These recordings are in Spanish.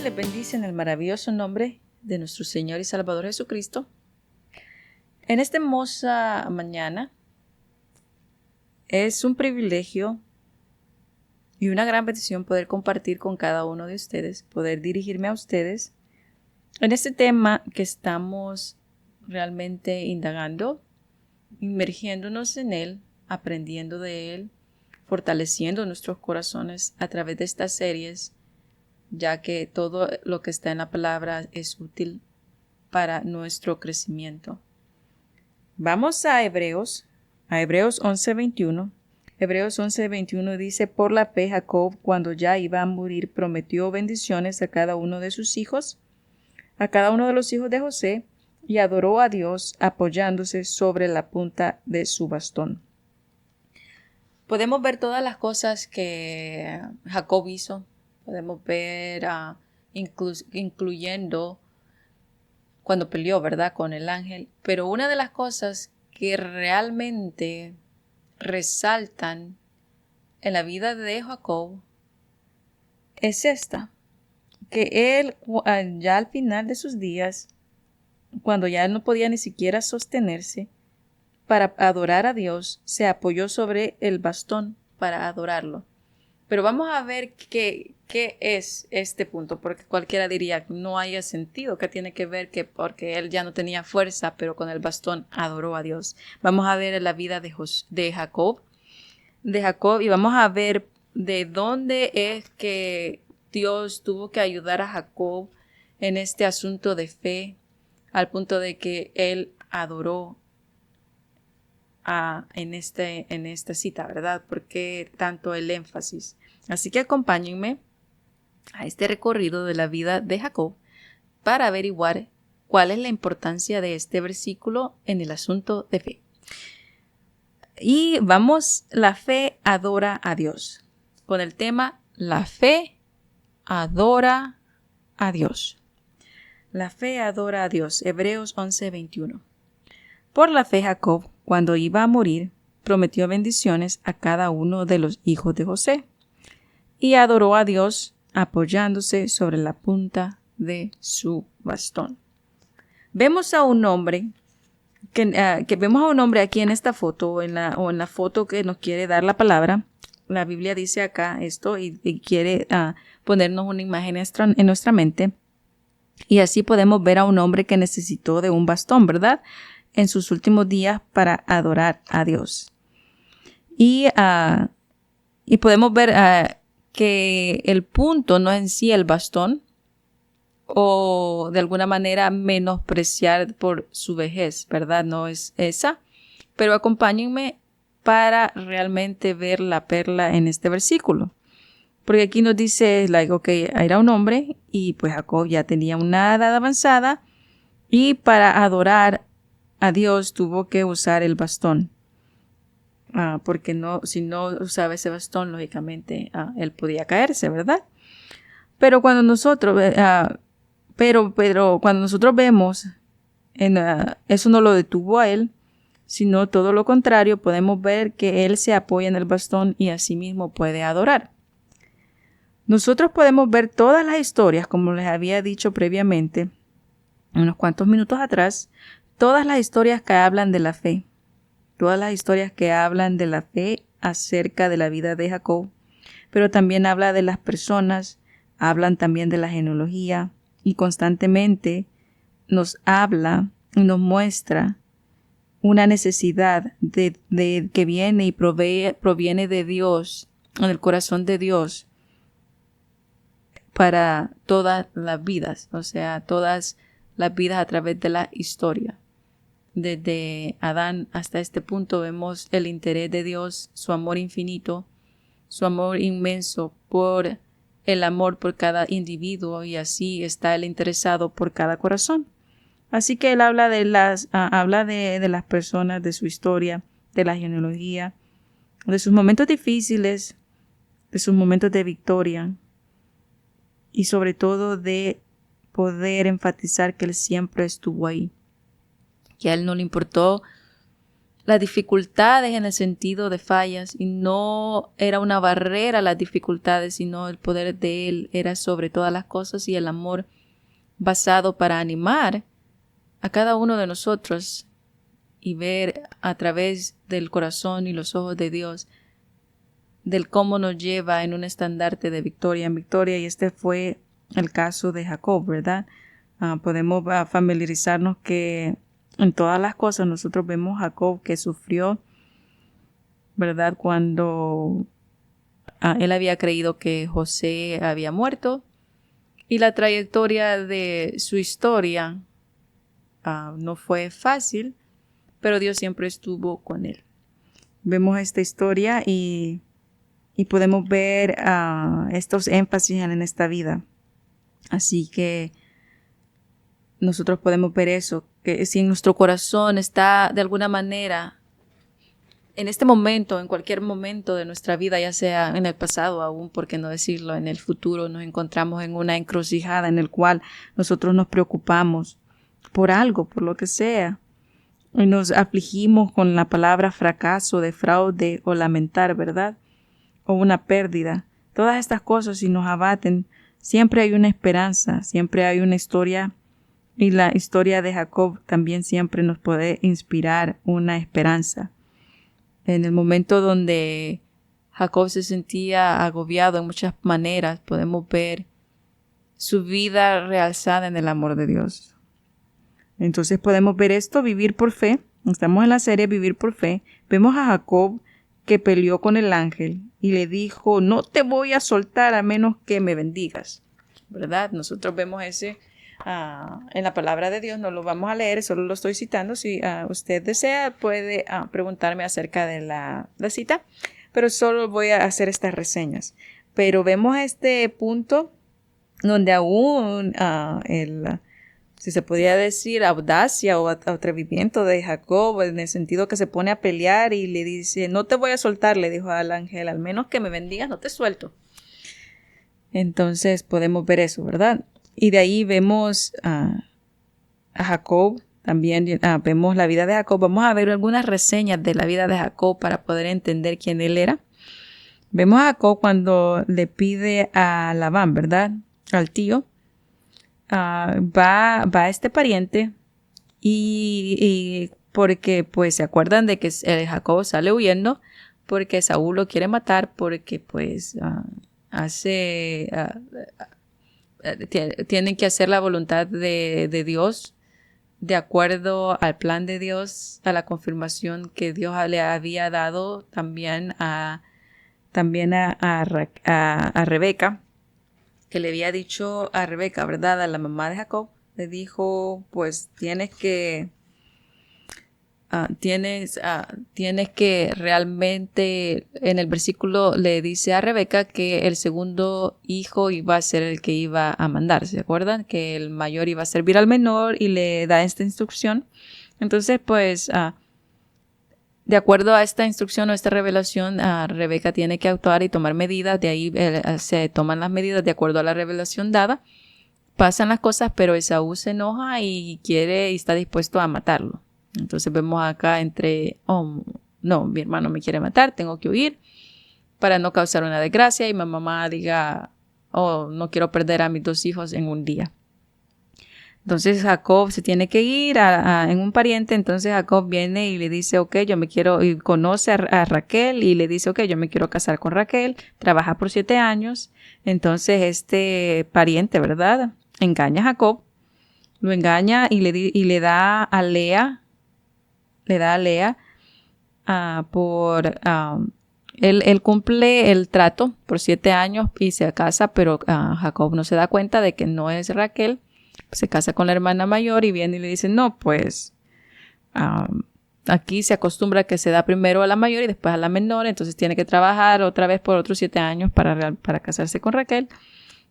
les bendice en el maravilloso nombre de nuestro Señor y Salvador Jesucristo. En esta hermosa mañana es un privilegio y una gran bendición poder compartir con cada uno de ustedes, poder dirigirme a ustedes en este tema que estamos realmente indagando, inmergiéndonos en él, aprendiendo de él, fortaleciendo nuestros corazones a través de estas series, ya que todo lo que está en la palabra es útil para nuestro crecimiento. Vamos a Hebreos 11:21. Hebreos 11:21 dice: por la fe Jacob, cuando ya iba a morir, prometió bendiciones a cada uno de sus hijos, a cada uno de los hijos de José, y adoró a Dios apoyándose sobre la punta de su bastón. Podemos ver todas las cosas que Jacob hizo. Podemos ver incluyendo cuando peleó, ¿verdad?, con el ángel. Pero una de las cosas que realmente resaltan en la vida de Jacob es esta, que él ya al final de sus días, cuando ya no podía ni siquiera sostenerse para adorar a Dios, se apoyó sobre el bastón para adorarlo. Pero vamos a ver qué es este punto, porque cualquiera diría no haya sentido, que tiene que ver que porque él ya no tenía fuerza, pero con el bastón adoró a Dios. Vamos a ver la vida de Jacob, y vamos a ver de dónde es que Dios tuvo que ayudar a Jacob en este asunto de fe, al punto de que él adoró en esta cita, ¿verdad? Porque tanto el énfasis. Así que acompáñenme a este recorrido de la vida de Jacob para averiguar cuál es la importancia de este versículo en el asunto de fe. Y vamos, la fe adora a Dios, con el tema la fe adora a Dios. La fe adora a Dios. Hebreos 11:21. Por la fe Jacob, cuando iba a morir, prometió bendiciones a cada uno de los hijos de José y adoró a Dios apoyándose sobre la punta de su bastón. Vemos a un hombre que vemos a un hombre aquí en esta foto o en la foto que nos quiere dar la palabra. La Biblia dice acá esto y quiere ponernos una imagen en nuestra mente, y así podemos ver a un hombre que necesitó de un bastón, ¿verdad?, en sus últimos días para adorar a Dios. Y podemos ver que el punto no es en sí el bastón o de alguna manera menospreciar por su vejez, ¿verdad? No es esa. Pero acompáñenme para realmente ver la perla en este versículo. Porque aquí nos dice, era un hombre y pues Jacob ya tenía una edad avanzada y para adorar a Dios tuvo que usar el bastón. Porque si no usaba ese bastón, lógicamente él podía caerse, ¿verdad? Pero cuando nosotros cuando nosotros vemos eso no lo detuvo a él, sino todo lo contrario, podemos ver que él se apoya en el bastón y asimismo puede adorar. Nosotros podemos ver todas las historias, como les había dicho previamente, unos cuantos minutos atrás, todas las historias que hablan de la fe. Todas las historias que hablan de la fe acerca de la vida de Jacob, pero también habla de las personas, hablan también de la genealogía y constantemente nos habla y nos muestra una necesidad de que viene y proviene de Dios, en el corazón de Dios, para todas las vidas, o sea, todas las vidas a través de la historia. Desde Adán hasta este punto vemos el interés de Dios, su amor infinito, su amor inmenso por el amor por cada individuo, y así está él interesado por cada corazón. Así que él habla de las personas, de su historia, de la genealogía, de sus momentos difíciles, de sus momentos de victoria y sobre todo de poder enfatizar que él siempre estuvo ahí. Que a él no le importó las dificultades en el sentido de fallas, y no era una barrera las dificultades, sino el poder de Él era sobre todas las cosas, y el amor basado para animar a cada uno de nosotros y ver a través del corazón y los ojos de Dios del cómo nos lleva en un estandarte de victoria en victoria. Y este fue el caso de Jacob, ¿verdad? Podemos familiarizarnos que en todas las cosas nosotros vemos a Jacob que sufrió, ¿verdad? Cuando él había creído que José había muerto, y la trayectoria de su historia no fue fácil, pero Dios siempre estuvo con él. Vemos esta historia y podemos ver estos énfasis en esta vida. Así que nosotros podemos ver eso, que si en nuestro corazón está de alguna manera, en este momento, en cualquier momento de nuestra vida, ya sea en el pasado aún, por qué no decirlo, en el futuro, nos encontramos en una encrucijada en el cual nosotros nos preocupamos por algo, por lo que sea, y nos afligimos con la palabra fracaso, defraude o lamentar, ¿verdad? O una pérdida. Todas estas cosas, si nos abaten, siempre hay una esperanza, siempre hay una historia, y la historia de Jacob también siempre nos puede inspirar una esperanza. En el momento donde Jacob se sentía agobiado en muchas maneras, podemos ver su vida realzada en el amor de Dios. Entonces podemos ver esto, vivir por fe. Estamos en la serie Vivir por Fe. Vemos a Jacob que peleó con el ángel y le dijo, no te voy a soltar a menos que me bendigas, ¿verdad? Nosotros vemos ese en la palabra de Dios, no lo vamos a leer, solo lo estoy citando. Si usted desea, puede preguntarme acerca de la cita, pero solo voy a hacer estas reseñas. Pero vemos este punto donde aún si se podría decir, audacia o atrevimiento de Jacob, en el sentido que se pone a pelear y le dice, no te voy a soltar, le dijo al ángel, al menos que me bendigas, no te suelto. Entonces podemos ver eso, ¿verdad? Y de ahí vemos a Jacob, también vemos la vida de Jacob. Vamos a ver algunas reseñas de la vida de Jacob para poder entender quién él era. Vemos a Jacob cuando le pide a Labán, ¿verdad? Al tío. Va a este pariente y porque pues se acuerdan de que Jacob sale huyendo porque Saúl lo quiere matar, porque pues tienen que hacer la voluntad de Dios de acuerdo al plan de Dios, a la confirmación que Dios le había dado también a Rebeca, que le había dicho a Rebeca, ¿verdad? A la mamá de Jacob, le dijo, pues tienes que realmente, en el versículo le dice a Rebeca que el segundo hijo iba a ser el que iba a mandar, ¿se acuerdan? Que el mayor iba a servir al menor y le da esta instrucción. Entonces, pues, de acuerdo a esta instrucción o esta revelación, Rebeca tiene que actuar y tomar medidas. De ahí se toman las medidas de acuerdo a la revelación dada. Pasan las cosas, pero Esaú se enoja y está dispuesto a matarlo. Entonces vemos acá no, mi hermano me quiere matar, tengo que huir para no causar una desgracia y mi mamá diga, no quiero perder a mis 2 hijos en un día. Entonces Jacob se tiene que ir en un pariente. Entonces Jacob viene y le dice, ok, y conoce a Raquel y le dice, ok, yo me quiero casar con Raquel. Trabaja por 7 años. Entonces este pariente, ¿verdad? Engaña a Jacob, lo engaña y le da a Lea, él cumple el trato por 7 años y se casa, pero Jacob no se da cuenta de que no es Raquel. Se casa con la hermana mayor y viene y le dice, no, pues aquí se acostumbra que se da primero a la mayor y después a la menor, entonces tiene que trabajar otra vez por otros 7 años para casarse con Raquel.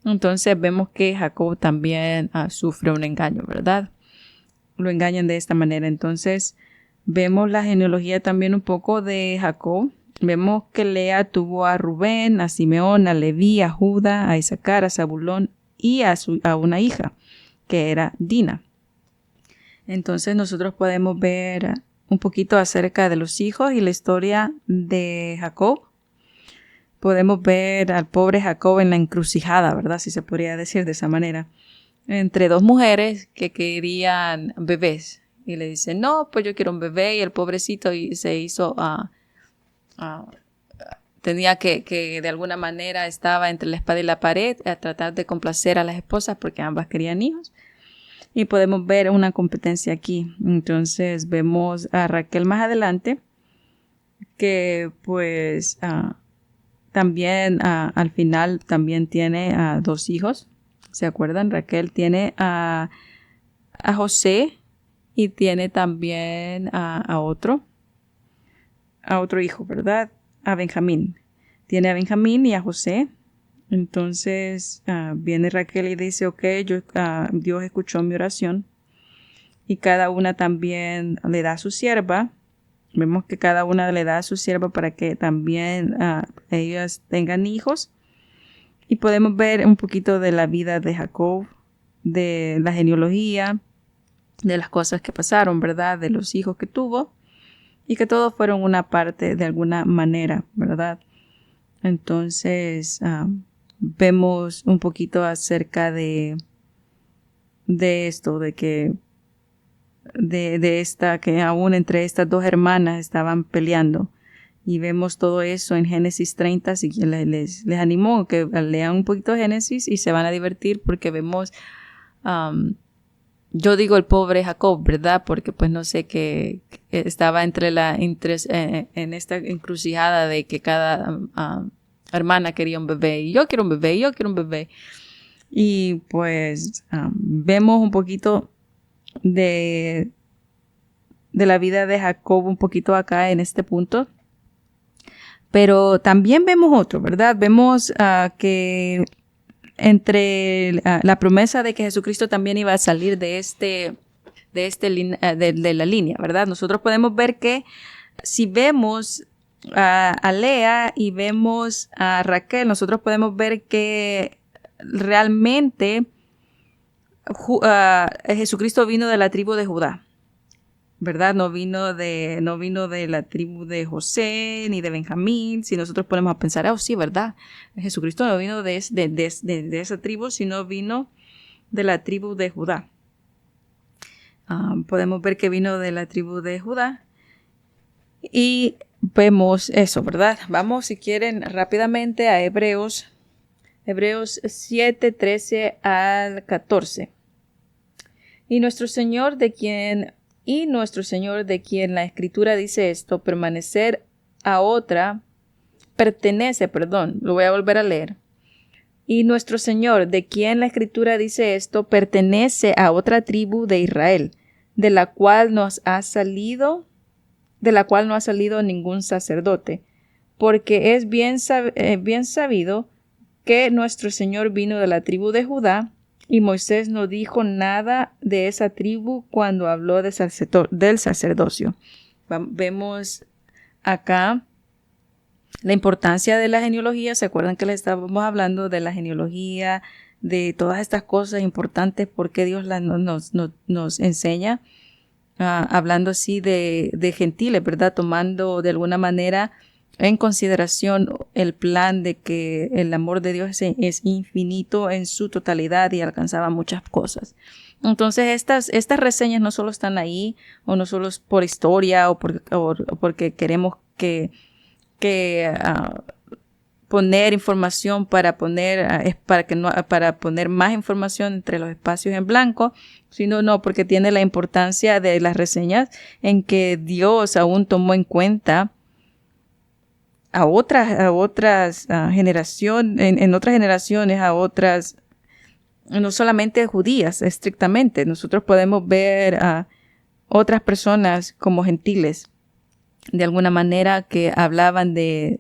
Entonces vemos que Jacob también sufre un engaño, ¿verdad? Lo engañan de esta manera. Entonces vemos la genealogía también un poco de Jacob. Vemos que Lea tuvo a Rubén, a Simeón, a Leví, a Judá, a Isaacar, a Zabulón y a una hija, que era Dina. Entonces nosotros podemos ver un poquito acerca de los hijos y la historia de Jacob. Podemos ver al pobre Jacob en la encrucijada, ¿verdad? Si se podría decir de esa manera. Entre dos mujeres que querían bebés. Y le dicen, no, pues yo quiero un bebé. Y el pobrecito se hizo... tenía que de alguna manera estaba entre la espada y la pared a tratar de complacer a las esposas porque ambas querían hijos. Y podemos ver una competencia aquí. Entonces vemos a Raquel más adelante que pues también al final también tiene dos hijos. ¿Se acuerdan? Raquel tiene a José y tiene también a otro hijo, ¿verdad? A Benjamín. Tiene a Benjamín y a José. Entonces viene Raquel y dice, ok, Dios escuchó mi oración. Y cada una también le da a su sierva. Vemos que cada una le da a su sierva para que también ellas tengan hijos. Y podemos ver un poquito de la vida de Jacob, de la genealogía, de las cosas que pasaron, ¿verdad? De los hijos que tuvo. Y que todos fueron una parte de alguna manera, ¿verdad? Entonces, vemos un poquito acerca de esto, de esta, que aún entre estas dos hermanas estaban peleando. Y vemos todo eso en Génesis 30, así que les animo que lean un poquito Génesis y se van a divertir porque vemos, yo digo el pobre Jacob, ¿verdad? Porque pues no sé, que estaba en esta encrucijada de que cada hermana quería un bebé y yo quiero un bebé, y yo quiero un bebé. Y pues vemos un poquito de la vida de Jacob un poquito acá en este punto. Pero también vemos otro, ¿verdad? Vemos que entre la promesa de que Jesucristo también iba a salir de la línea, ¿verdad? Nosotros podemos ver que si vemos a Lea y vemos a Raquel, nosotros podemos ver que realmente Jesucristo vino de la tribu de Judá, ¿verdad? No vino de la tribu de José ni de Benjamín. Si nosotros ponemos a pensar, sí, ¿verdad? Jesucristo no vino de esa tribu, sino vino de la tribu de Judá. Podemos ver que vino de la tribu de Judá. Y vemos eso, ¿verdad? Vamos, si quieren, rápidamente a Hebreos 7, 13 al 14. Y nuestro Señor de quien la Escritura dice esto, pertenece, lo voy a volver a leer. Y nuestro Señor, de quien la Escritura dice esto, pertenece a otra tribu de Israel, de la cual no ha salido ningún sacerdote, porque es bien sabido que nuestro Señor vino de la tribu de Judá, y Moisés no dijo nada de esa tribu cuando habló del sacerdocio. Vemos acá la importancia de la genealogía. ¿Se acuerdan que les estábamos hablando de la genealogía, de todas estas cosas importantes, porque Dios nos enseña? Hablando así de gentiles, ¿verdad? Tomando de alguna manera en consideración el plan de que el amor de Dios es infinito en su totalidad y alcanzaba muchas cosas. Entonces estas reseñas no solo están ahí, o no solo es por historia o porque queremos que poner información para poner más información entre los espacios en blanco, sino porque tiene la importancia de las reseñas en que Dios aún tomó en cuenta a otras generaciones, en otras generaciones, a otras, no solamente judías estrictamente. Nosotros podemos ver a otras personas como gentiles, de alguna manera, que hablaban de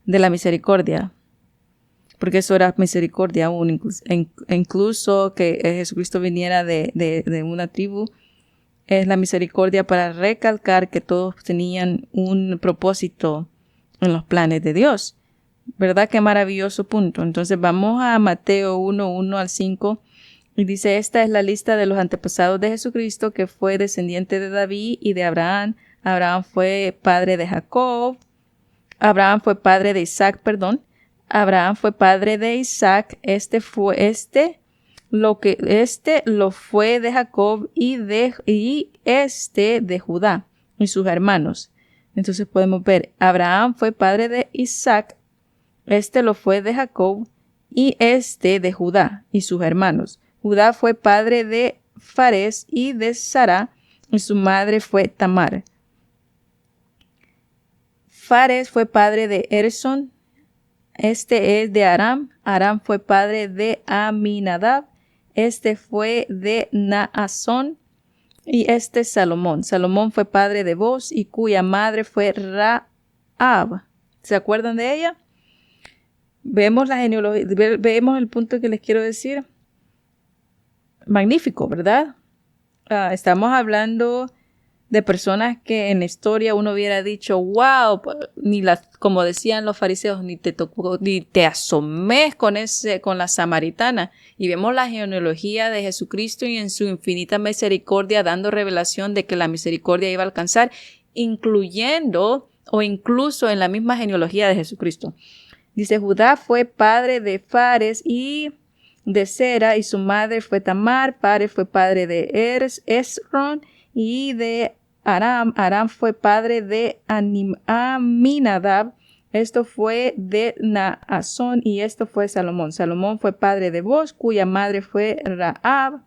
la misericordia, porque eso era misericordia aún, incluso que Jesucristo viniera de una tribu, es la misericordia para recalcar que todos tenían un propósito en los planes de Dios. ¿Verdad? Qué maravilloso punto. Entonces vamos a Mateo 1, 1 al 5 Y dice, esta es la lista de los antepasados de Jesucristo, que fue descendiente de David y de Abraham. Abraham fue padre de Jacob. Abraham fue padre de Isaac, perdón. Abraham fue padre de Isaac. Este lo fue de Jacob y de Judá y sus hermanos. Entonces podemos ver, Abraham fue padre de Isaac, lo fue de Jacob y de Judá y sus hermanos. Judá fue padre de Fares y de Sara, y su madre fue Tamar. Fares fue padre de Erson, es de Aram. Aram fue padre de Aminadab, fue de Naasón, y Salomón. Salomón fue padre de Boz, y cuya madre fue Rahab. ¿Se acuerdan de ella? Vemos la genealogía, vemos el punto que les quiero decir. Magnífico, ¿verdad? Estamos hablando de personas que en la historia uno hubiera dicho, wow, como decían los fariseos, ni te tocó, ni te asomes con la samaritana. Y vemos la genealogía de Jesucristo y en su infinita misericordia dando revelación de que la misericordia iba a alcanzar, incluyendo o incluso en la misma genealogía de Jesucristo. Dice, Judá fue padre de Fares y de Sera, y su madre fue Tamar. Fares fue padre de Esron y de Aram. Aram fue padre de Aminadab. Esto fue de Naasón, y esto fue Salomón. Salomón fue padre de Boz, cuya madre fue Rahab.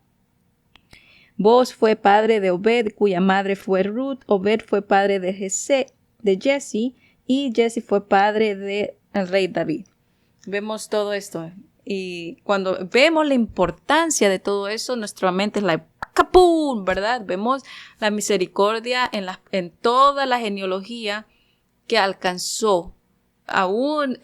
Boz fue padre de Obed, cuya madre fue Ruth. Obed fue padre de Jesse, y Jesse fue padre del rey David. Vemos todo esto. Y cuando vemos la importancia de todo eso, nuestra mente es ¡capum! ¿Verdad? Vemos la misericordia en toda la genealogía que alcanzó. Aún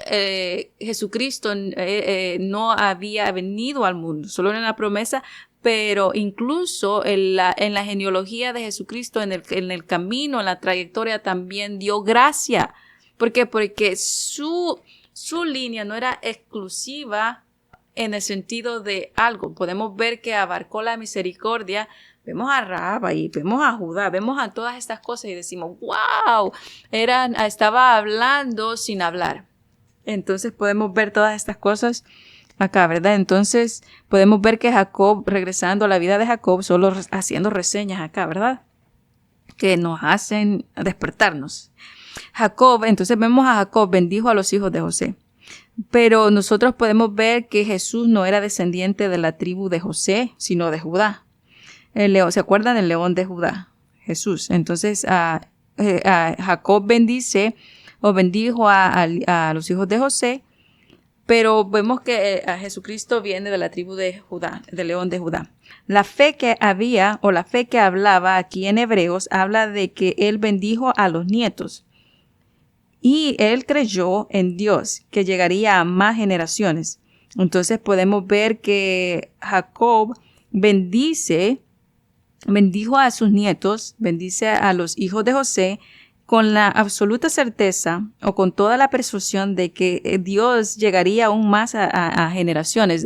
Jesucristo no había venido al mundo, solo en la promesa, pero incluso en la genealogía de Jesucristo, en el camino, en la trayectoria, también dio gracia. ¿Por qué? Porque su línea no era exclusiva en el sentido de algo. Podemos ver que abarcó la misericordia. Vemos a Rahab ahí, vemos a Judá, vemos a todas estas cosas y decimos, wow, estaba hablando sin hablar. Entonces podemos ver todas estas cosas acá, ¿verdad? Entonces podemos ver que Jacob, regresando a la vida de Jacob, solo haciendo reseñas acá, ¿verdad? Que nos hacen despertarnos. Entonces vemos a Jacob, bendijo a los hijos de José. Pero nosotros podemos ver que Jesús no era descendiente de la tribu de José, sino de Judá. ¿Se acuerdan del león de Judá? Jesús. Entonces Jacob bendijo a los hijos de José, pero vemos que Jesucristo viene de la tribu de Judá, del león de Judá. La fe que había, o la fe que hablaba aquí en Hebreos, habla de que él bendijo a los nietos. Y él creyó en Dios, que llegaría a más generaciones. Entonces podemos ver que Jacob bendijo a sus nietos, bendice a los hijos de José, con la absoluta certeza o con toda la persuasión de que Dios llegaría aún más a generaciones.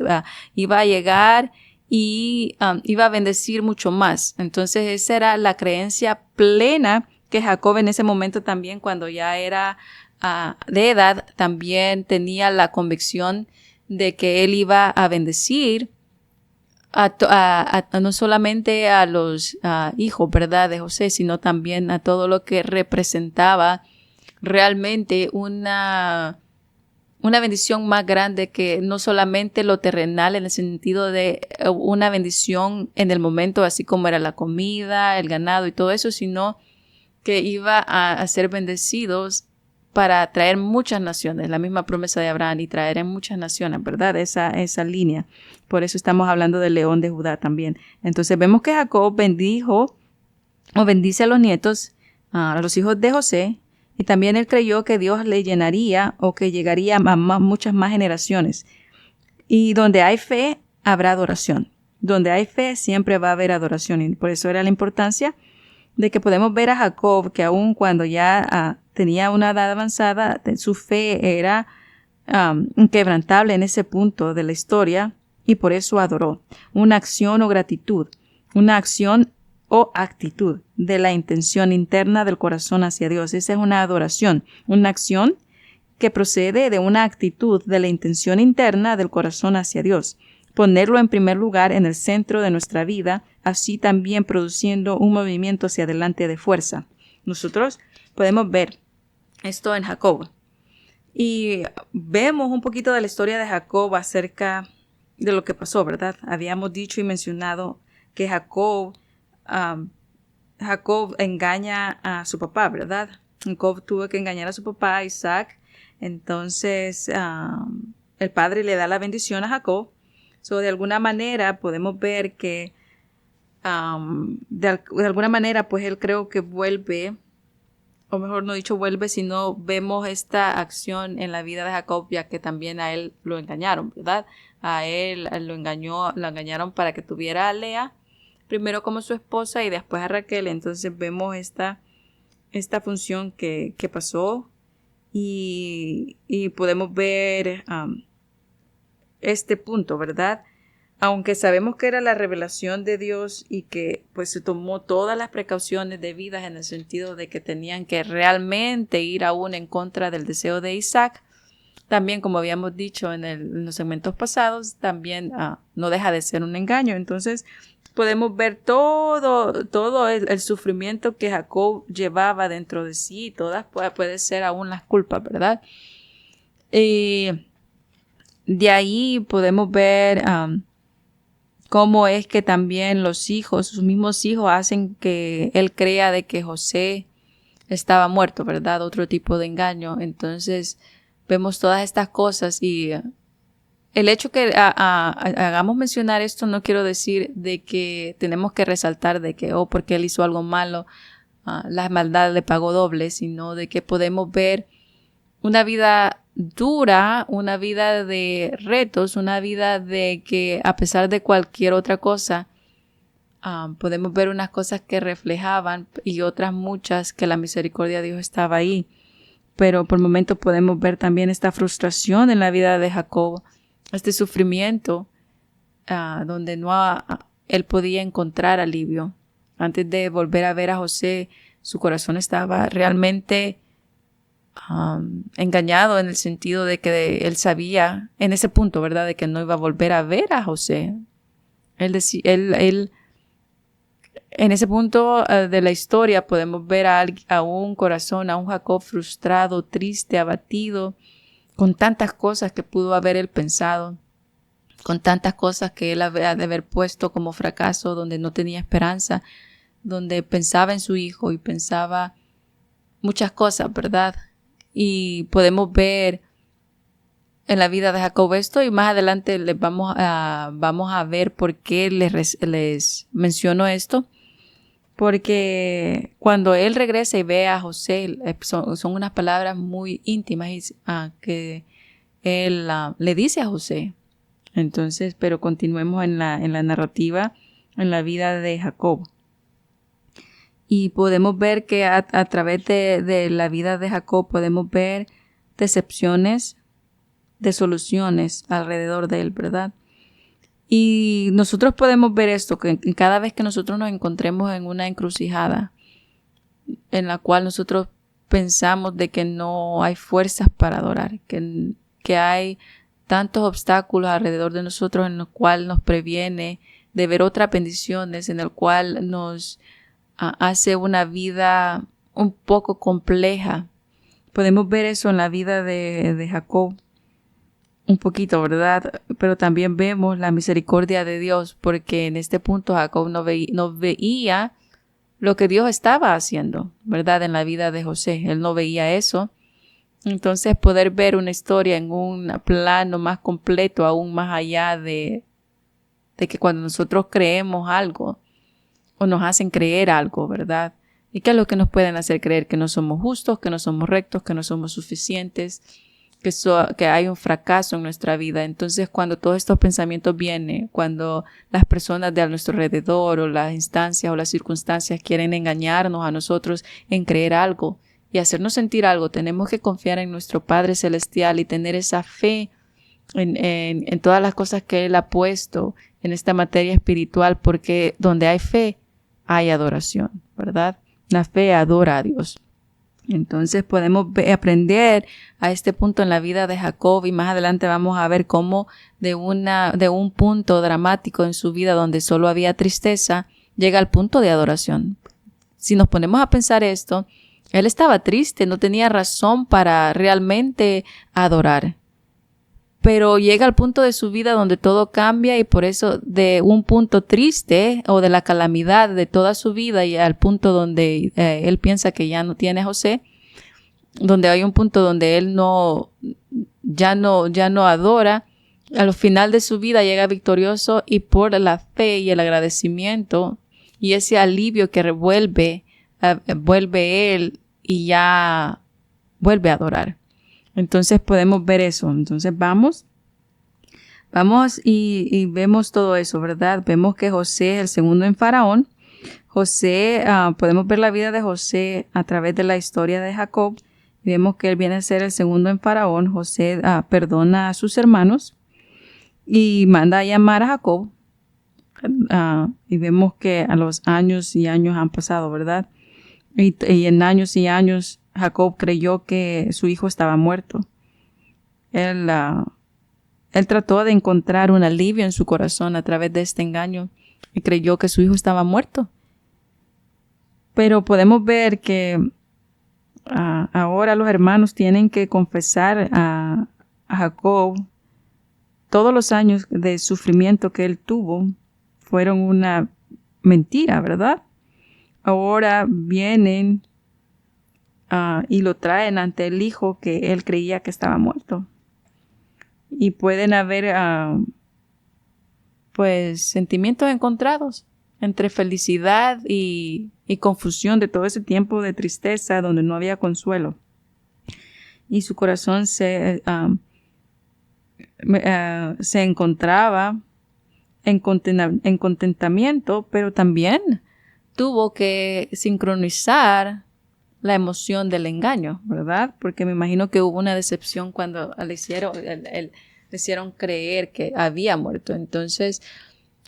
Iba a llegar y iba a bendecir mucho más. Entonces esa era la creencia plena que Jacob en ese momento también, cuando ya era de edad, también tenía la convicción de que él iba a bendecir no solamente a los hijos, ¿verdad?, de José, sino también a todo lo que representaba realmente una bendición más grande, que no solamente lo terrenal en el sentido de una bendición en el momento, así como era la comida, el ganado y todo eso, sino que iba a ser bendecidos para traer muchas naciones, la misma promesa de Abraham, y traer en muchas naciones, ¿verdad? Esa línea. Por eso estamos hablando del león de Judá también. Entonces vemos que Jacob bendice a los nietos, a los hijos de José, y también él creyó que Dios le llenaría o que llegaría a muchas más generaciones. Y donde hay fe, habrá adoración. Donde hay fe, siempre va a haber adoración. Y por eso era la importancia de que podemos ver a Jacob, que aun cuando ya tenía una edad avanzada, su fe era inquebrantable en ese punto de la historia, y por eso adoró. Una acción o gratitud, una acción o actitud de la intención interna del corazón hacia Dios. Esa es una adoración, una acción que procede de una actitud de la intención interna del corazón hacia Dios. Ponerlo en primer lugar en el centro de nuestra vida, así también produciendo un movimiento hacia adelante de fuerza. Nosotros podemos ver esto en Jacob. Y vemos un poquito de la historia de Jacob acerca de lo que pasó, ¿verdad? Habíamos dicho y mencionado que Jacob engaña a su papá, ¿verdad? Jacob tuvo que engañar a su papá, Isaac. Entonces, el padre le da la bendición a Jacob. De alguna manera podemos ver que de alguna manera pues él creo que vuelve, o mejor no dicho vuelve, sino vemos esta acción en la vida de Jacob, ya que también a él lo engañaron, ¿verdad? A él lo engañaron para que tuviera a Lea, primero como su esposa y después a Raquel. Entonces vemos esta función que pasó y podemos ver este punto, ¿verdad? Aunque sabemos que era la revelación de Dios y que pues se tomó todas las precauciones debidas en el sentido de que tenían que realmente ir aún en contra del deseo de Isaac, también como habíamos dicho en los segmentos pasados, también no deja de ser un engaño. Entonces podemos ver todo el sufrimiento que Jacob llevaba dentro de sí, todas puede ser aún las culpas, ¿verdad? De ahí podemos ver cómo es que también sus mismos hijos hacen que él crea de que José estaba muerto, ¿verdad? Otro tipo de engaño. Entonces vemos todas estas cosas y el hecho que hagamos mencionar esto no quiero decir de que tenemos que resaltar de que, porque él hizo algo malo, la maldad le pagó doble, sino de que podemos ver una vida dura, una vida de retos, una vida de que a pesar de cualquier otra cosa, podemos ver unas cosas que reflejaban y otras muchas que la misericordia de Dios estaba ahí. Pero por momentos podemos ver también esta frustración en la vida de Jacob, este sufrimiento donde él podía encontrar alivio. Antes de volver a ver a José, su corazón estaba realmente engañado en el sentido de que él sabía en ese punto, ¿verdad?, de que no iba a volver a ver a José. Él en ese punto de la historia podemos ver a un corazón, a un Jacob frustrado, triste, abatido, con tantas cosas que pudo haber él pensado, con tantas cosas que él había de haber puesto como fracaso, donde no tenía esperanza, donde pensaba en su hijo y pensaba muchas cosas, ¿verdad? Y podemos ver en la vida de Jacob esto, y más adelante les vamos a ver por qué les menciono esto. Porque cuando él regresa y ve a José, son unas palabras muy íntimas que él le dice a José. Entonces, pero continuemos en la narrativa, en la vida de Jacob. Y podemos ver que a través de la vida de Jacob podemos ver decepciones, desoluciones alrededor de él, ¿verdad? Y nosotros podemos ver esto, que cada vez que nosotros nos encontremos en una encrucijada en la cual nosotros pensamos de que no hay fuerzas para adorar, que hay tantos obstáculos alrededor de nosotros en los cuales nos previene de ver otras bendiciones, en el cual nos hace una vida un poco compleja. Podemos ver eso en la vida de Jacob un poquito, ¿verdad? Pero también vemos la misericordia de Dios, porque en este punto Jacob no veía lo que Dios estaba haciendo, ¿verdad? En la vida de José, él no veía eso. Entonces poder ver una historia en un plano más completo, aún más allá de que cuando nosotros creemos algo o nos hacen creer algo, ¿verdad? ¿Y qué es lo que nos pueden hacer creer? Que no somos justos, que no somos rectos, que no somos suficientes, que hay un fracaso en nuestra vida. Entonces, cuando todos estos pensamientos vienen, cuando las personas de a nuestro alrededor o las instancias o las circunstancias quieren engañarnos a nosotros en creer algo y hacernos sentir algo, tenemos que confiar en nuestro Padre Celestial y tener esa fe en todas las cosas que Él ha puesto en esta materia espiritual, porque donde hay fe, hay adoración, ¿verdad? La fe adora a Dios. Entonces podemos aprender a este punto en la vida de Jacob, y más adelante vamos a ver cómo de un punto dramático en su vida donde solo había tristeza, llega al punto de adoración. Si nos ponemos a pensar esto, él estaba triste, no tenía razón para realmente adorar. Pero llega al punto de su vida donde todo cambia, y por eso de un punto triste o de la calamidad de toda su vida y al punto donde él piensa que ya no tiene a José, donde hay un punto donde él ya no adora, al final de su vida llega victorioso, y por la fe y el agradecimiento y ese alivio que vuelve él y ya vuelve a adorar. Entonces podemos ver eso. Entonces vamos y vemos todo eso, ¿verdad? Vemos que José es el segundo en Faraón. José, podemos ver la vida de José a través de la historia de Jacob. Vemos que él viene a ser el segundo en Faraón. José perdona a sus hermanos y manda a llamar a Jacob. Y vemos que a los años y años han pasado, ¿verdad? Y en años y años Jacob creyó que su hijo estaba muerto. Él trató de encontrar un alivio en su corazón a través de este engaño y creyó que su hijo estaba muerto. Pero podemos ver que ahora los hermanos tienen que confesar a Jacob todos los años de sufrimiento que él tuvo fueron una mentira, ¿verdad? Ahora vienen y lo traen ante el hijo que él creía que estaba muerto. Y pueden haber sentimientos encontrados entre felicidad y confusión de todo ese tiempo de tristeza donde no había consuelo. Y su corazón se encontraba en contentamiento, pero también tuvo que sincronizar la emoción del engaño, ¿verdad? Porque me imagino que hubo una decepción cuando le hicieron creer que había muerto. Entonces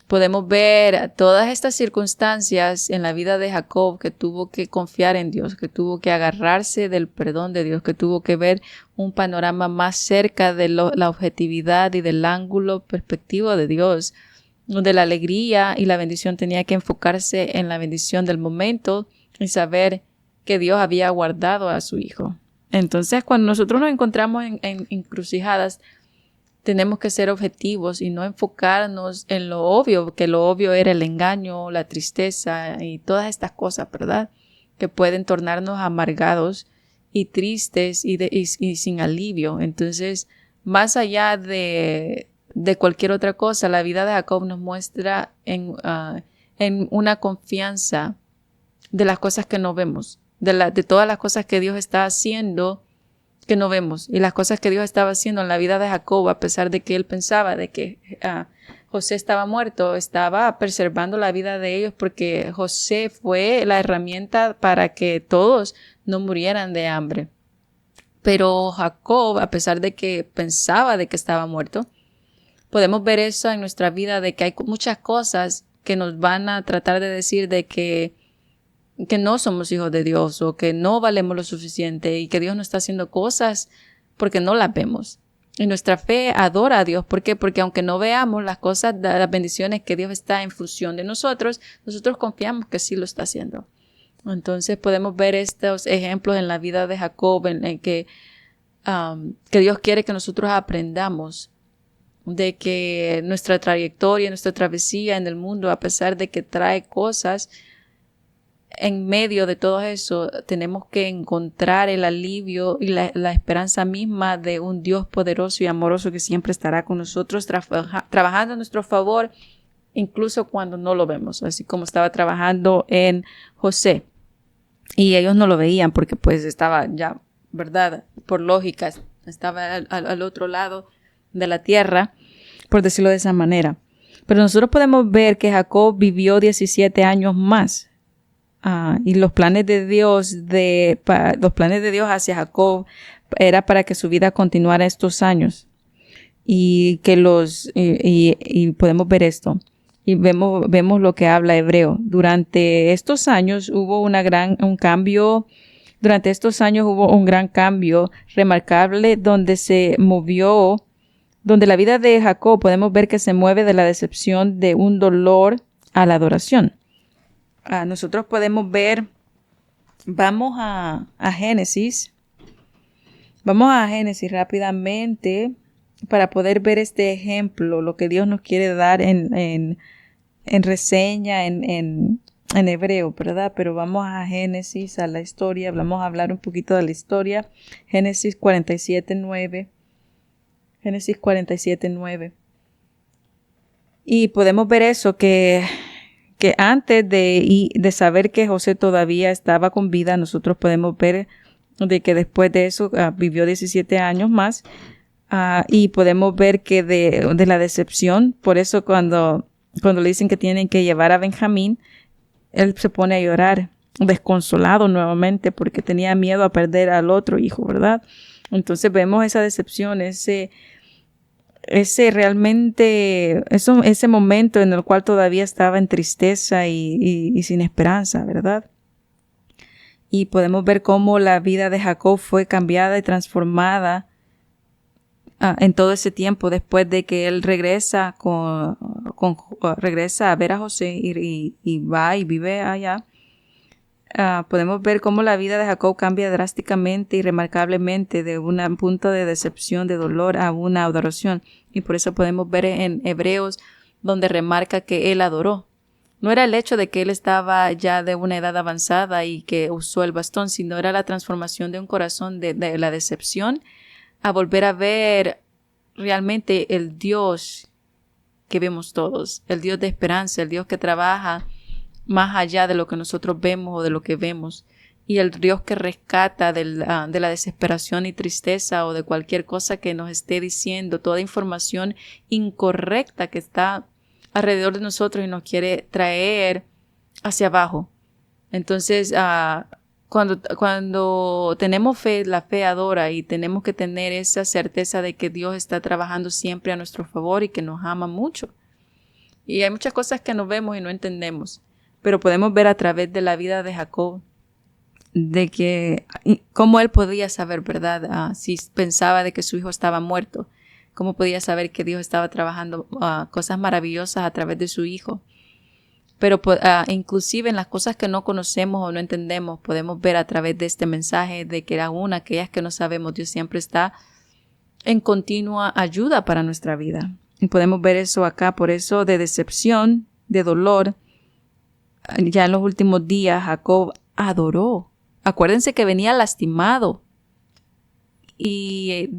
podemos ver todas estas circunstancias en la vida de Jacob, que tuvo que confiar en Dios, que tuvo que agarrarse del perdón de Dios, que tuvo que ver un panorama más cerca de la objetividad y del ángulo perspectivo de Dios, donde la alegría y la bendición tenía que enfocarse en la bendición del momento y saber que Dios había guardado a su hijo. Entonces, cuando nosotros nos encontramos en encrucijadas, tenemos que ser objetivos y no enfocarnos en lo obvio, que lo obvio era el engaño, la tristeza y todas estas cosas, ¿verdad? Que pueden tornarnos amargados y tristes y sin alivio. Entonces, más allá de cualquier otra cosa, la vida de Jacob nos muestra en una confianza de las cosas que no vemos, de todas las cosas que Dios está haciendo que no vemos, y las cosas que Dios estaba haciendo en la vida de Jacob, a pesar de que él pensaba de que José estaba muerto, estaba preservando la vida de ellos, porque José fue la herramienta para que todos no murieran de hambre. Pero Jacob, a pesar de que pensaba de que estaba muerto, podemos ver eso en nuestra vida, de que hay muchas cosas que nos van a tratar de decir de que no somos hijos de Dios, o que no valemos lo suficiente, y que Dios no está haciendo cosas porque no las vemos. Y nuestra fe adora a Dios. ¿Por qué? Porque aunque no veamos las cosas, las bendiciones que Dios está en función de nosotros confiamos que sí lo está haciendo. Entonces podemos ver estos ejemplos en la vida de Jacob, en que Dios quiere que nosotros aprendamos de que nuestra trayectoria, nuestra travesía en el mundo, a pesar de que trae cosas, en medio de todo eso tenemos que encontrar el alivio y la esperanza misma de un Dios poderoso y amoroso que siempre estará con nosotros, trabajando a nuestro favor, incluso cuando no lo vemos, así como estaba trabajando en José. Y ellos no lo veían porque pues estaba ya, ¿verdad? Por lógica, estaba al otro lado de la tierra, por decirlo de esa manera. Pero nosotros podemos ver que Jacob vivió 17 años más. Y los planes de Dios hacia Jacob era para que su vida continuara estos años. y que y podemos ver esto. Y vemos lo que habla Hebreo. Durante estos años hubo un cambio remarcable donde la vida de Jacob podemos ver que se mueve de la decepción de un dolor a la adoración. Nosotros podemos ver, vamos a Génesis rápidamente para poder ver este ejemplo, lo que Dios nos quiere dar en reseña en hebreo, ¿verdad? Pero vamos a Génesis, a la historia, vamos a hablar un poquito de la historia. Génesis 47:9. Génesis 47:9. Y podemos ver eso, que antes de saber que José todavía estaba con vida, nosotros podemos ver de que después de eso vivió 17 años más. Y podemos ver que de la decepción, por eso cuando le dicen que tienen que llevar a Benjamín, él se pone a llorar, desconsolado nuevamente, porque tenía miedo a perder al otro hijo, ¿verdad? Entonces vemos esa decepción, ese momento en el cual todavía estaba en tristeza y sin esperanza, ¿verdad? Y podemos ver cómo la vida de Jacob fue cambiada y transformada en todo ese tiempo, después de que él regresa regresa a ver a José y va y vive allá. Podemos ver cómo la vida de Jacob cambia drásticamente y remarcablemente de un punto de decepción, de dolor, a una adoración. Y por eso podemos ver en Hebreos donde remarca que él adoró. No era el hecho de que él estaba ya de una edad avanzada y que usó el bastón, sino era la transformación de un corazón de la decepción a volver a ver realmente el Dios que vemos todos, el Dios de esperanza, el Dios que trabaja más allá de lo que nosotros vemos o de lo que vemos, y el Dios que rescata de la desesperación y tristeza o de cualquier cosa que nos esté diciendo, toda información incorrecta que está alrededor de nosotros y nos quiere traer hacia abajo. Entonces, cuando tenemos fe, la fe adora, y tenemos que tener esa certeza de que Dios está trabajando siempre a nuestro favor y que nos ama mucho. Y hay muchas cosas que no vemos y no entendemos, pero podemos ver a través de la vida de Jacob de que cómo él podía saber, ¿verdad? Si pensaba de que su hijo estaba muerto, cómo podía saber que Dios estaba trabajando cosas maravillosas a través de su hijo. Pero inclusive en las cosas que no conocemos o no entendemos, podemos ver a través de este mensaje de que aún aquellas que no sabemos, Dios siempre está en continua ayuda para nuestra vida. Y podemos ver eso acá, por eso de decepción, de dolor. Ya en los últimos días Jacob adoró. Acuérdense que venía lastimado y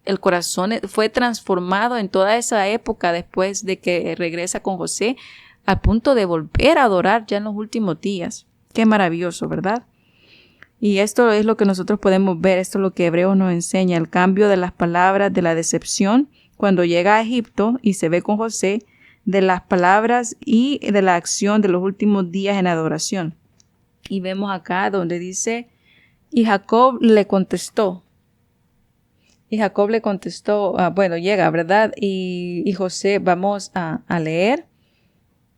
el corazón fue transformado en toda esa época después de que regresa con José, al punto de volver a adorar ya en los últimos días. Qué maravilloso, ¿verdad? Y esto es lo que nosotros podemos ver, esto es lo que Hebreos nos enseña, el cambio de las palabras de la decepción cuando llega a Egipto y se ve con José, de las palabras y de la acción de los últimos días en adoración. Y vemos acá donde dice, y Jacob le contestó. Llega, ¿verdad? Y José, vamos a leer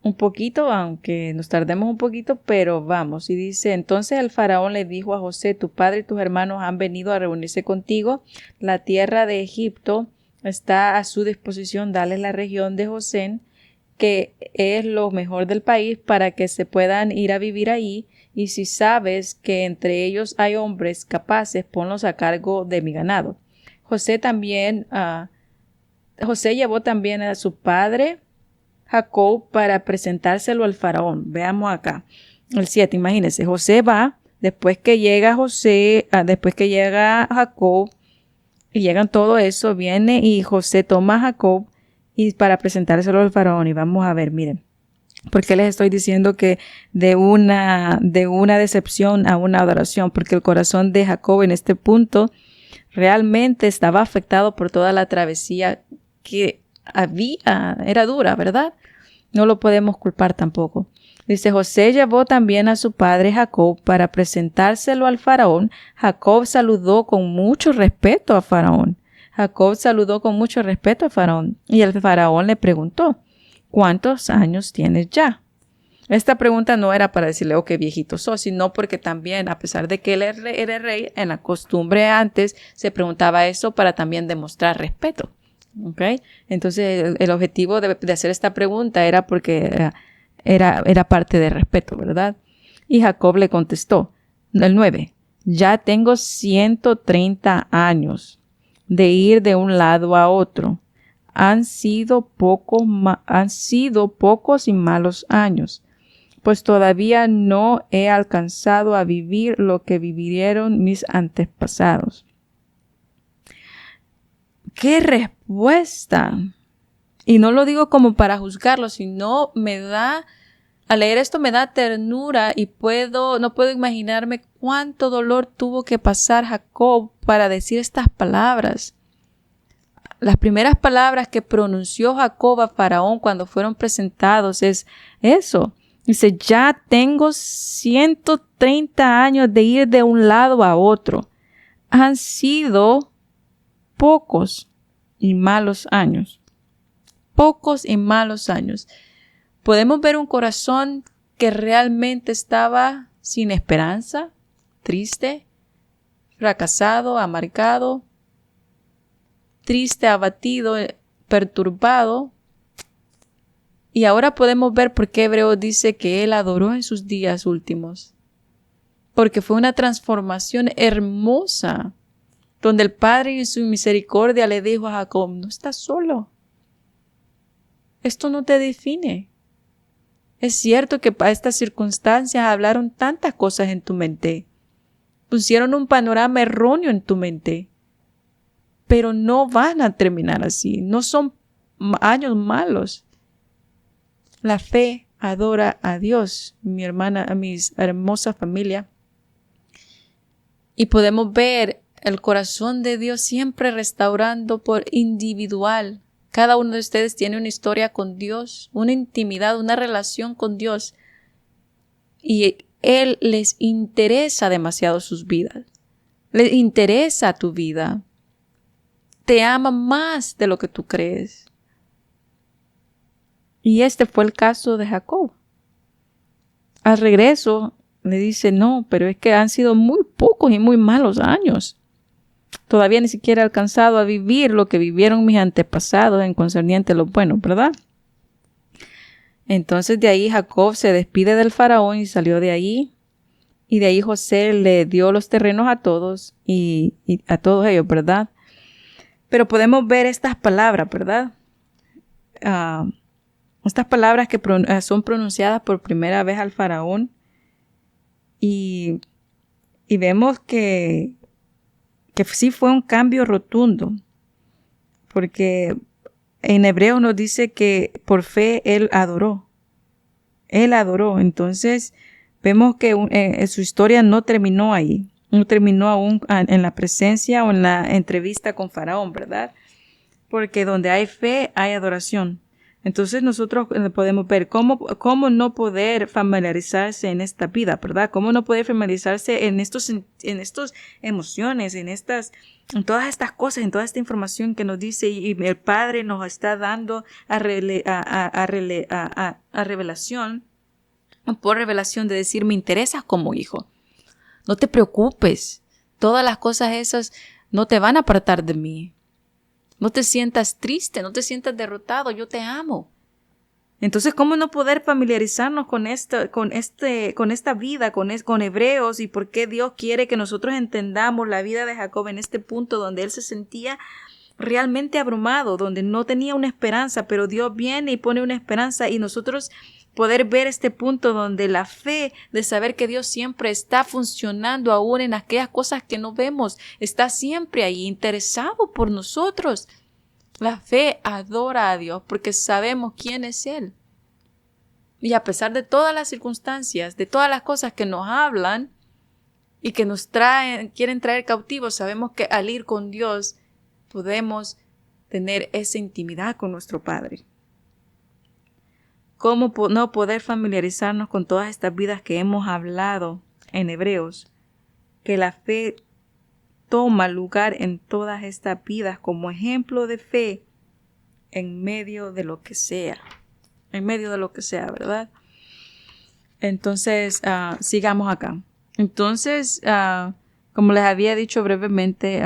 un poquito, aunque nos tardemos un poquito, pero vamos. Y dice, entonces el faraón le dijo a José, tu padre y tus hermanos han venido a reunirse contigo. La tierra de Egipto está a su disposición. Dale la región de Gosén, que es lo mejor del país, para que se puedan ir a vivir ahí. Y si sabes que entre ellos hay hombres capaces, ponlos a cargo de mi ganado. José llevó también a su padre Jacob para presentárselo al faraón. Veamos acá. El 7, imagínense. José va, después que llega Jacob, y llegan todo eso, viene y José toma a Jacob y para presentárselo al faraón. Y vamos a ver, miren. ¿Por qué les estoy diciendo que de una decepción a una adoración? Porque el corazón de Jacob en este punto realmente estaba afectado por toda la travesía que era dura, ¿verdad? No lo podemos culpar tampoco. Dice, José llevó también a su padre Jacob para presentárselo al faraón. Jacob saludó con mucho respeto a faraón. Jacob saludó con mucho respeto a Faraón y el faraón le preguntó, ¿cuántos años tienes ya? Esta pregunta no era para decirle, oh, qué viejito sos, sino porque también, a pesar de que él era rey, en la costumbre antes se preguntaba eso para también demostrar respeto. ¿Okay? Entonces, el objetivo de hacer esta pregunta era porque era parte de respeto, ¿verdad? Y Jacob le contestó, el 9, ya tengo 130 años de ir de un lado a otro. Han sido pocos y malos años, pues todavía no he alcanzado a vivir lo que vivieron mis antepasados. ¡Qué respuesta! Y no lo digo como para juzgarlo, sino al leer esto me da ternura y no puedo imaginarme cuánto dolor tuvo que pasar Jacob para decir estas palabras. Las primeras palabras que pronunció Jacob a Faraón cuando fueron presentados es eso. Dice, ya tengo 130 años de ir de un lado a otro. Han sido pocos y malos años. Pocos y malos años. Podemos ver un corazón que realmente estaba sin esperanza, triste, fracasado, amargado, triste, abatido, perturbado. Y ahora podemos ver por qué Hebreos dice que él adoró en sus días últimos. Porque fue una transformación hermosa, donde el Padre en su misericordia le dijo a Jacob, no estás solo. Esto no te define. Es cierto que para estas circunstancias hablaron tantas cosas en tu mente. Pusieron un panorama erróneo en tu mente. Pero no van a terminar así. No son años malos. La fe adora a Dios, mi hermana, a mi hermosa familia. Y podemos ver el corazón de Dios siempre restaurando por individual. Cada uno de ustedes tiene una historia con Dios, una intimidad, una relación con Dios. Y Él les interesa demasiado sus vidas. Les interesa tu vida. Te ama más de lo que tú crees. Y este fue el caso de Jacob. Al regreso le dice, no, pero es que han sido muy pocos y muy malos años. Todavía ni siquiera he alcanzado a vivir lo que vivieron mis antepasados en concerniente a lo bueno, ¿verdad? Entonces de ahí Jacob se despide del faraón y salió de ahí. Y de ahí José le dio los terrenos a todos y a todos ellos, ¿verdad? Pero podemos ver estas palabras, ¿verdad? Estas palabras que son pronunciadas por primera vez al faraón. Y vemos que sí fue un cambio rotundo. Porque en hebreo nos dice que por fe él adoró. Él adoró. Entonces vemos que su historia no terminó ahí. No terminó aún en la presencia o en la entrevista con Faraón, ¿verdad? Porque donde hay fe, hay adoración. Entonces nosotros podemos ver cómo no poder familiarizarse en esta vida, ¿verdad? Cómo no poder familiarizarse en estos emociones, en todas estas cosas, en toda esta información que nos dice y el Padre nos está dando a revelación, por revelación de decir, me interesas como hijo. No te preocupes. Todas las cosas esas no te van a apartar de mí. No te sientas triste, no te sientas derrotado. Yo te amo. Entonces, ¿cómo no poder familiarizarnos con esta vida, con Hebreos y por qué Dios quiere que nosotros entendamos la vida de Jacob en este punto donde él se sentía realmente abrumado, donde no tenía una esperanza, pero Dios viene y pone una esperanza y nosotros poder ver este punto donde la fe de saber que Dios siempre está funcionando aún en aquellas cosas que no vemos, está siempre ahí interesado por nosotros. La fe adora a Dios porque sabemos quién es Él. Y a pesar de todas las circunstancias, de todas las cosas que nos hablan y que nos quieren traer cautivos, sabemos que al ir con Dios podemos tener esa intimidad con nuestro Padre. ¿Cómo no poder familiarizarnos con todas estas vidas que hemos hablado en Hebreos? Que la fe toma lugar en todas estas vidas como ejemplo de fe en medio de lo que sea. En medio de lo que sea, ¿verdad? Entonces, sigamos acá. Entonces, como les había dicho brevemente,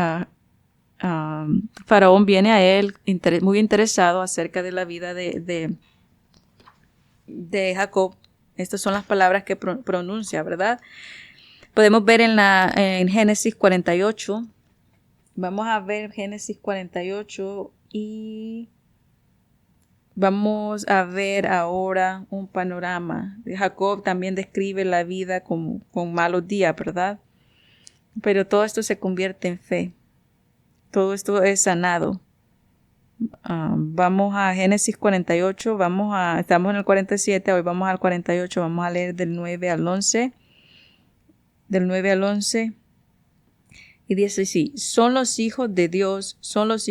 Faraón viene a él muy interesado acerca de la vida de Jacob. Estas son las palabras que pronuncia, ¿verdad? Podemos ver en Génesis 48. Vamos a ver Génesis 48 y vamos a ver ahora un panorama. Jacob también describe la vida con malos días, ¿verdad? Pero todo esto se convierte en fe. Todo esto es sanado. Vamos a Génesis 48, estamos en el 47, hoy vamos al 48, vamos a leer del 9 al 11. Del 9 al 11. Y dice así: son los hijos de Dios, son los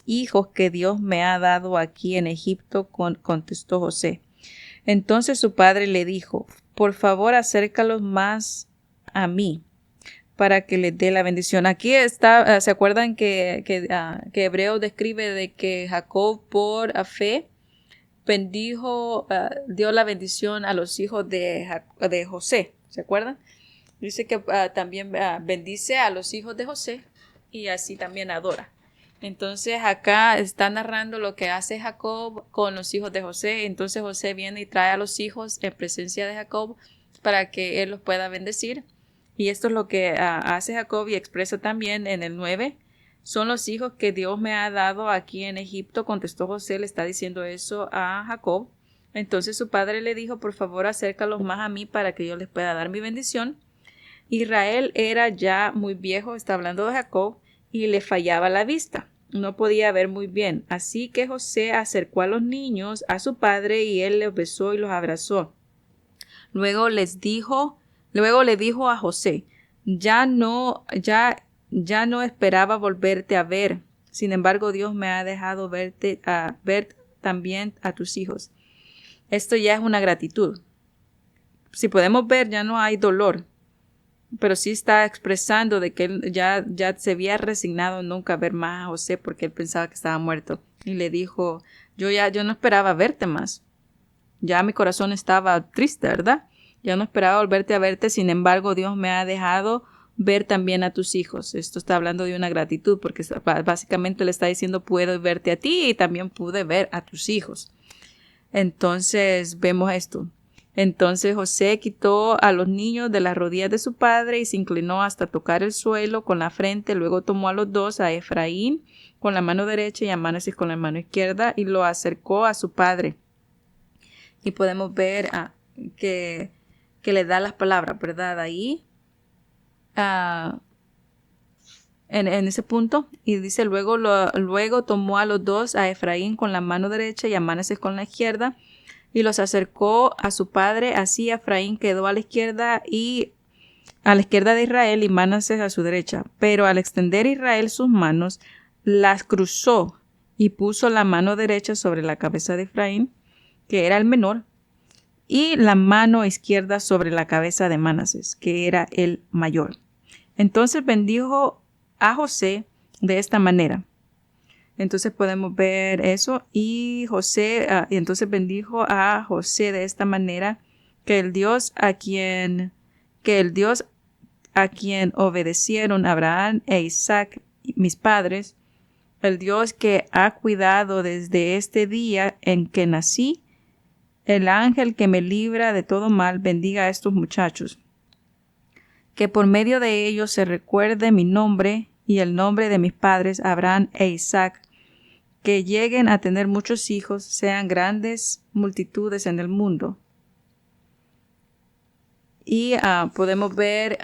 hijos que Dios me ha dado aquí en Egipto, contestó José. Entonces su padre le dijo: por favor, acércalos más a mí, para que les dé la bendición. Aquí está, ¿se acuerdan que Hebreo describe de que Jacob por fe bendijo, dio la bendición a los hijos de José? ¿Se acuerdan? Dice que también bendice a los hijos de José y así también adora. Entonces acá está narrando lo que hace Jacob con los hijos de José. Entonces José viene y trae a los hijos en presencia de Jacob para que él los pueda bendecir. Y esto es lo que hace Jacob y expresa también en el 9. Son los hijos que Dios me ha dado aquí en Egipto, contestó José, le está diciendo eso a Jacob. Entonces su padre le dijo: por favor, acércalos más a mí para que yo les pueda dar mi bendición. Israel era ya muy viejo, está hablando de Jacob, y le fallaba la vista. No podía ver muy bien. Así que José acercó a los niños a su padre y él los besó y los abrazó. Luego le dijo a José: ya no esperaba volverte a ver. Sin embargo, Dios me ha dejado ver también a tus hijos. Esto ya es una gratitud. Si podemos ver, ya no hay dolor. Pero sí está expresando de que él ya se había resignado a nunca ver más a José porque él pensaba que estaba muerto. Y le dijo: yo no esperaba verte más. Ya mi corazón estaba triste, ¿verdad? Ya no esperaba volverte a verte. Sin embargo, Dios me ha dejado ver también a tus hijos. Esto está hablando de una gratitud porque básicamente le está diciendo: puedo verte a ti y también pude ver a tus hijos. Entonces vemos esto. Entonces José quitó a los niños de las rodillas de su padre y se inclinó hasta tocar el suelo con la frente. Luego tomó a los dos, a Efraín con la mano derecha y a Manasés con la mano izquierda, y lo acercó a su padre. Y podemos ver que le da las palabras, ¿verdad? Ahí, en ese punto. Y dice: luego tomó a los dos, a Efraín con la mano derecha y a Manasés con la izquierda, y los acercó a su padre. Así Efraín quedó a la izquierda de Israel y Manasés a su derecha. Pero al extender Israel sus manos, las cruzó y puso la mano derecha sobre la cabeza de Efraín, que era el menor, y la mano izquierda sobre la cabeza de Manasés, que era el mayor. Entonces bendijo a José de esta manera. Entonces podemos ver eso. Y entonces bendijo a José de esta manera: que el Dios a quien obedecieron Abraham e Isaac, mis padres, el Dios que ha cuidado desde este día en que nací, el ángel que me libra de todo mal, bendiga a estos muchachos. Que por medio de ellos se recuerde mi nombre y el nombre de mis padres Abraham e Isaac, que lleguen a tener muchos hijos, sean grandes multitudes en el mundo. Y podemos ver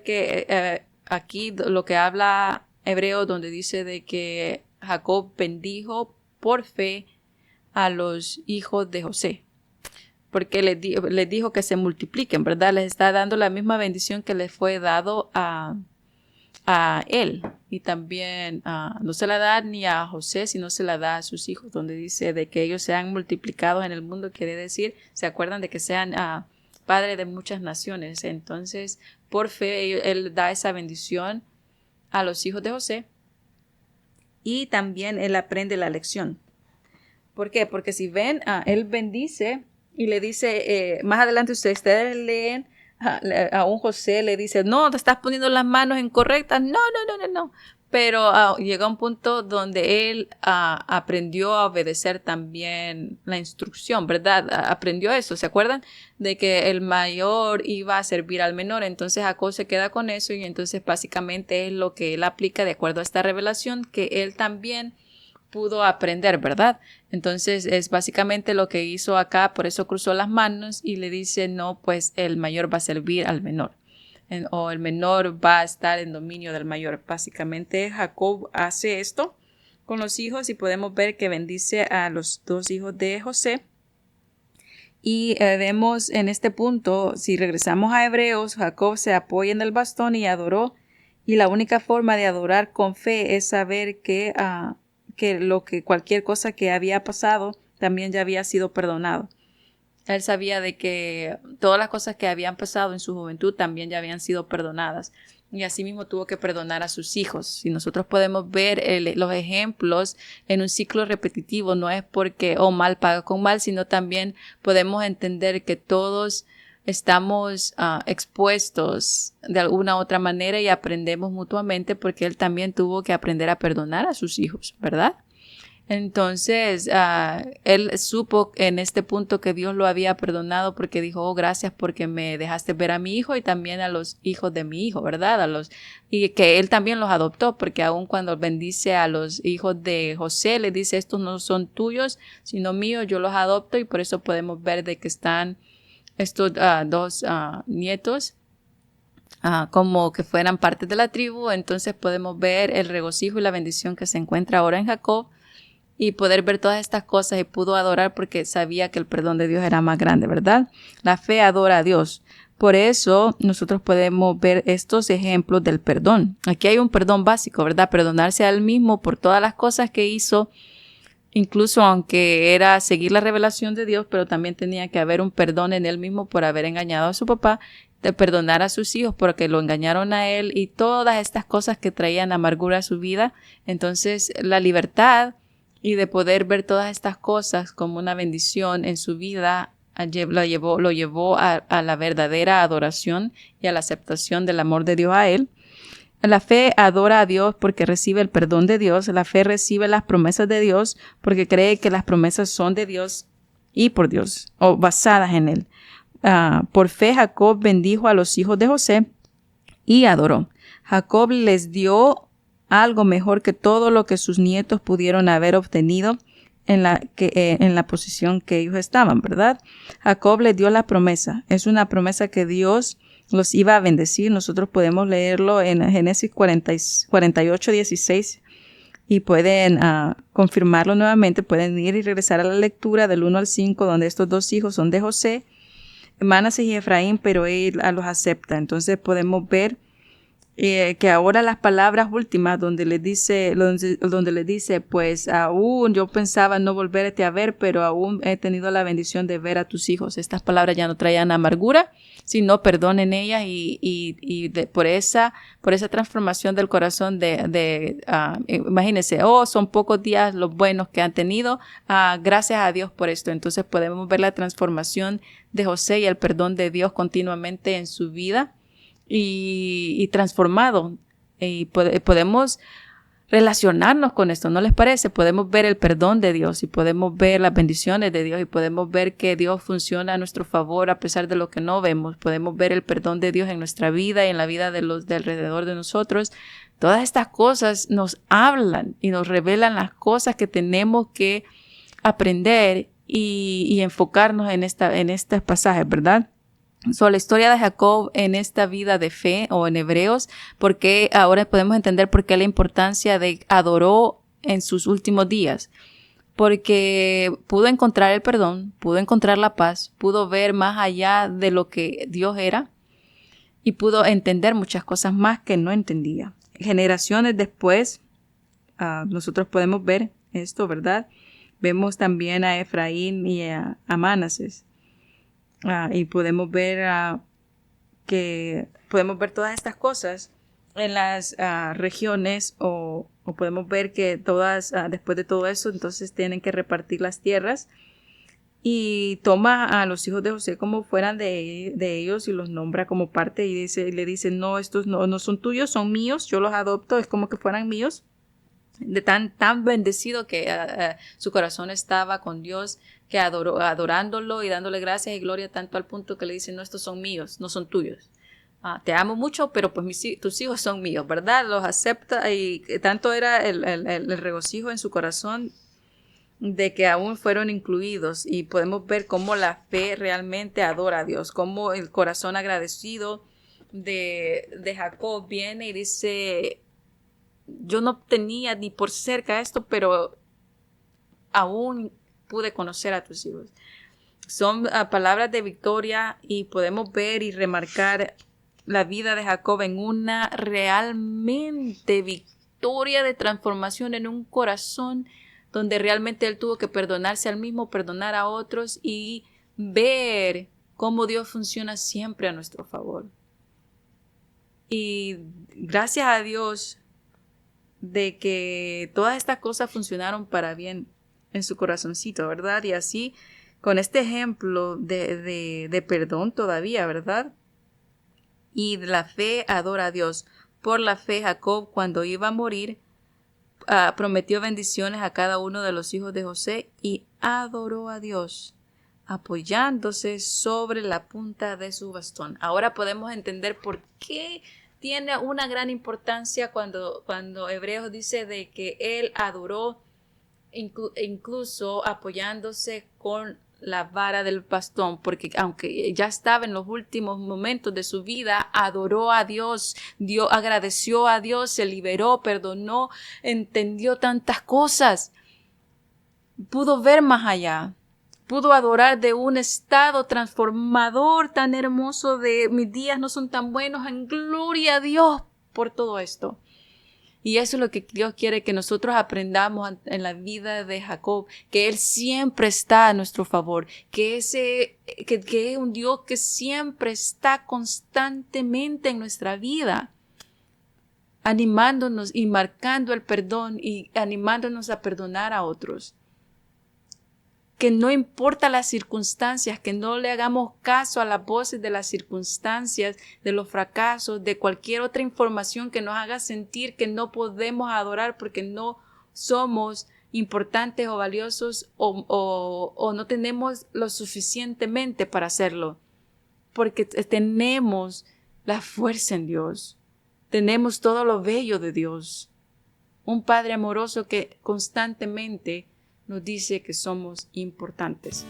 que aquí lo que habla Hebreo, donde dice de que Jacob bendijo por fe a los hijos de José, porque les dijo que se multipliquen, ¿verdad? Les está dando la misma bendición que les fue dado a él, y también no se la da ni a José, sino se la da a sus hijos, donde dice de que ellos sean multiplicados en el mundo. Quiere decir, ¿se acuerdan de que sean padre de muchas naciones. Entonces, por fe, él da esa bendición a los hijos de José y también él aprende la lección. ¿Por qué? Porque si ven, él bendice y le dice, más adelante ustedes leen, a un José le dice, no, te estás poniendo las manos incorrectas, no. Pero llega un punto donde él aprendió a obedecer también la instrucción, ¿verdad? Aprendió eso, ¿se acuerdan? De que el mayor iba a servir al menor. Entonces Jacob se queda con eso y entonces básicamente es lo que él aplica de acuerdo a esta revelación que él también pudo aprender, ¿verdad? Entonces es básicamente lo que hizo acá, por eso cruzó las manos y le dice, no, pues el mayor va a servir al menor. O el menor va a estar en dominio del mayor. Básicamente Jacob hace esto con los hijos y podemos ver que bendice a los dos hijos de José. Y vemos en este punto, si regresamos a Hebreos, Jacob se apoya en el bastón y adoró. Y la única forma de adorar con fe es saber que cualquier cosa que había pasado también ya había sido perdonado. Él sabía de que todas las cosas que habían pasado en su juventud también ya habían sido perdonadas. Y así mismo tuvo que perdonar a sus hijos. Y nosotros podemos ver los ejemplos en un ciclo repetitivo. No es porque mal paga con mal, sino también podemos entender que todos estamos expuestos de alguna u otra manera y aprendemos mutuamente porque él también tuvo que aprender a perdonar a sus hijos, ¿verdad? Entonces, él supo en este punto que Dios lo había perdonado porque dijo, oh, gracias porque me dejaste ver a mi hijo y también a los hijos de mi hijo, ¿verdad? Y que él también los adoptó, porque aun cuando bendice a los hijos de José, le dice, estos no son tuyos, sino míos, yo los adopto, y por eso podemos ver de que están estos dos nietos como que fueran parte de la tribu. Entonces podemos ver el regocijo y la bendición que se encuentra ahora en Jacob y poder ver todas estas cosas, y pudo adorar porque sabía que el perdón de Dios era más grande, ¿verdad? La fe adora a Dios. Por eso nosotros podemos ver estos ejemplos del perdón. Aquí hay un perdón básico, ¿verdad? Perdonarse a él mismo por todas las cosas que hizo, incluso aunque era seguir la revelación de Dios, pero también tenía que haber un perdón en él mismo por haber engañado a su papá, de perdonar a sus hijos porque lo engañaron a él y todas estas cosas que traían amargura a su vida. Entonces la libertad y de poder ver todas estas cosas como una bendición en su vida lo llevó a la verdadera adoración y a la aceptación del amor de Dios a él. La fe adora a Dios porque recibe el perdón de Dios. La fe recibe las promesas de Dios porque cree que las promesas son de Dios y por Dios, o basadas en él. Por fe Jacob bendijo a los hijos de José y adoró. Jacob les dio algo mejor que todo lo que sus nietos pudieron haber obtenido en la posición que ellos estaban, ¿verdad? Jacob les dio la promesa. Es una promesa que Dios los iba a bendecir. Nosotros podemos leerlo en Génesis 48, 16 y pueden confirmarlo nuevamente. Pueden ir y regresar a la lectura del 1 al 5, donde estos dos hijos son de José, Manasés y Efraín, pero él los acepta. Entonces podemos ver que ahora las palabras últimas donde le dice, pues aún yo pensaba no volverte a ver, pero aún he tenido la bendición de ver a tus hijos. Estas palabras ya no traían amargura, sino perdón en ellas por esa transformación del corazón imagínense, son pocos días los buenos que han tenido, gracias a Dios por esto. Entonces podemos ver la transformación de José y el perdón de Dios continuamente en su vida y transformado. Y podemos relacionarnos con esto, ¿no les parece? Podemos ver el perdón de Dios y podemos ver las bendiciones de Dios y podemos ver que Dios funciona a nuestro favor a pesar de lo que no vemos. Podemos ver el perdón de Dios en nuestra vida y en la vida de los de alrededor de nosotros. Todas estas cosas nos hablan y nos revelan las cosas que tenemos que aprender y enfocarnos en estos pasajes, ¿verdad? La historia de Jacob en esta vida de fe, o en Hebreos, porque ahora podemos entender por qué la importancia de adoró en sus últimos días, porque pudo encontrar el perdón, pudo encontrar la paz, pudo ver más allá de lo que Dios era y pudo entender muchas cosas más que no entendía. Generaciones después, nosotros podemos ver esto, ¿verdad? Vemos también a Efraín y a Manasés. Y podemos ver que podemos ver todas estas cosas en las regiones o podemos ver que todas, después de todo eso, entonces tienen que repartir las tierras y toma a los hijos de José como fueran de ellos y los nombra como parte y le dice, no, estos no son tuyos, son míos, yo los adopto, es como que fueran míos. De tan bendecido que su corazón estaba con Dios, que adorándolo y dándole gracias y gloria tanto al punto que le dice, no, estos son míos, no son tuyos. Te amo mucho, pero pues tus hijos son míos, ¿verdad? Los acepta y tanto era el regocijo en su corazón de que aún fueron incluidos y podemos ver cómo la fe realmente adora a Dios, cómo el corazón agradecido de Jacob viene y dice, yo no tenía ni por cerca esto, pero aún pude conocer a tus hijos. Son palabras de victoria y podemos ver y remarcar la vida de Jacob en una realmente victoria de transformación en un corazón donde realmente él tuvo que perdonarse al mismo, perdonar a otros y ver cómo Dios funciona siempre a nuestro favor. Y gracias a Dios de que todas estas cosas funcionaron para bien en su corazoncito, ¿verdad? Y así, con este ejemplo de perdón todavía, ¿verdad? Y la fe adora a Dios. Por la fe, Jacob, cuando iba a morir, prometió bendiciones a cada uno de los hijos de José y adoró a Dios, apoyándose sobre la punta de su bastón. Ahora podemos entender por qué tiene una gran importancia cuando Hebreos dice de que él adoró incluso apoyándose con la vara del bastón, porque aunque ya estaba en los últimos momentos de su vida, adoró a Dios, agradeció a Dios, se liberó, perdonó, entendió tantas cosas, pudo ver más allá. Pudo adorar de un estado transformador tan hermoso de mis días no son tan buenos, en gloria a Dios por todo esto. Y eso es lo que Dios quiere que nosotros aprendamos en la vida de Jacob, que Él siempre está a nuestro favor, que es un Dios que siempre está constantemente en nuestra vida, animándonos y marcando el perdón y animándonos a perdonar a otros. Que no importa las circunstancias, que no le hagamos caso a las voces de las circunstancias, de los fracasos, de cualquier otra información que nos haga sentir que no podemos adorar porque no somos importantes o valiosos o no tenemos lo suficientemente para hacerlo. Porque tenemos la fuerza en Dios, tenemos todo lo bello de Dios, un Padre amoroso que constantemente nos dice que somos importantes.